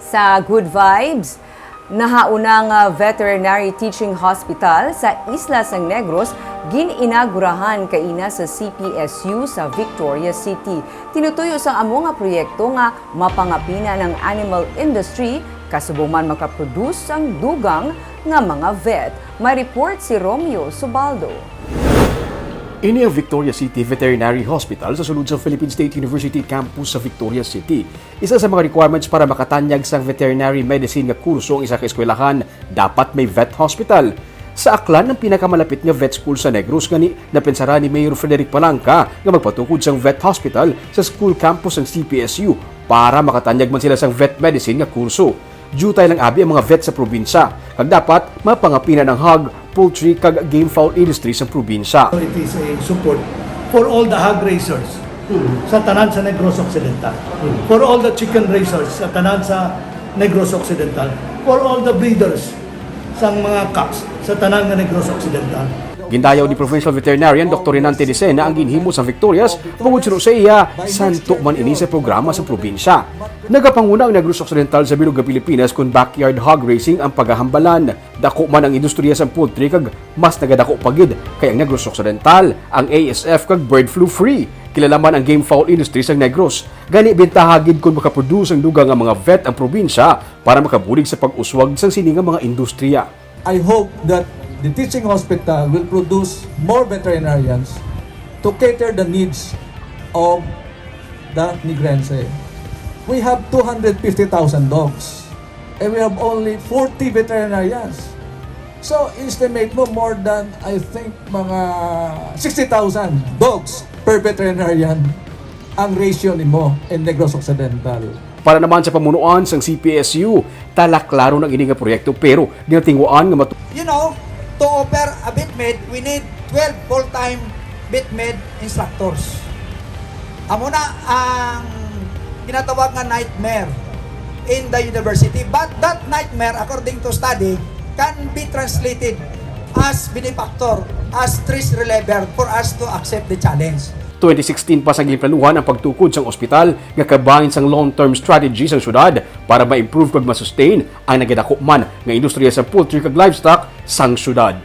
Sa Good Vibes, nahaunang veterinary teaching hospital sa Isla San Negros gininagurahan kaina sa CPSU sa Victoria City. Tinutuyo sa amo nga proyekto nga mapangapina ng animal industry kasubong man makaproduce ang dugang nga mga vet. May report si Romeo Subaldo. Ini ang Victoria City Veterinary Hospital sa sulod sa Philippine State University campus sa Victoria City. Isa sa mga requirements para makatanyag sa veterinary medicine nga kurso ang isa ka eskwelahan, dapat may vet hospital. Sa aklan ng pinakamalapit nga vet school sa Negros gani napensara ni Mayor Frederick Palanca nga magpatukod sang vet hospital sa school campus ng CPSU para makatanyag man sila sang vet medicine nga kurso. Jutay lang abi ang mga vet sa probinsya, kag dapat mapangapina ng hog, poultry kag game fowl industry sa probinsya. It is a support for all the hog raisers sa tanan sa Negros Occidental, for all the chicken raisers sa tanan sa Negros Occidental, for all the breeders sa mga cocks sa tanan nga Negros Occidental. Gindayaw ni Provincial Veterinarian Dr. Renante Dicena ang ginhimo sa Victorias bungod sa iya santo man ini sa programa sa probinsya. Nagapanguna ang Negros Occidental sa bilog nga Pilipinas kung backyard hog racing ang pagahambalan. Dako man ang industriya sa poultry kag mas nagadako pagid kay ang Negros Occidental ang ASF kag bird flu free. Kilala man ang game fowl industry sa Negros. Gani bintahagid kung makaproduce ang dugang nga mga vet ang probinsya para makabulig sa pag-uswag sang sini nga mga industriya. I hope that the teaching hospital will produce more veterinarians to cater the needs of the Negrense. We have 250,000 dogs and we have only 40 veterinarians. So estimate mo more than I think mga 60,000 dogs per veterinarian ang ratio nimo in Negros Occidental. Para naman sa pamunuan sang CPSU, talaklaro ng ini nga proyekto pero ginatingwaan nga to offer a bitmed, we need 12 full-time bitmed instructors. Amo na ang ginatawag nga nightmare in the university. But that nightmare, according to study, can be translated as benefactor, as stress reliever for us to accept the challenge. 2016 pa sang ginplanuhan ang pagtukod sang ospital nga kabahin sang long-term strategy sang syudad para ma-improve kag ma-sustain ang nagadako man nga industriya sa poultry kag livestock sang syudad.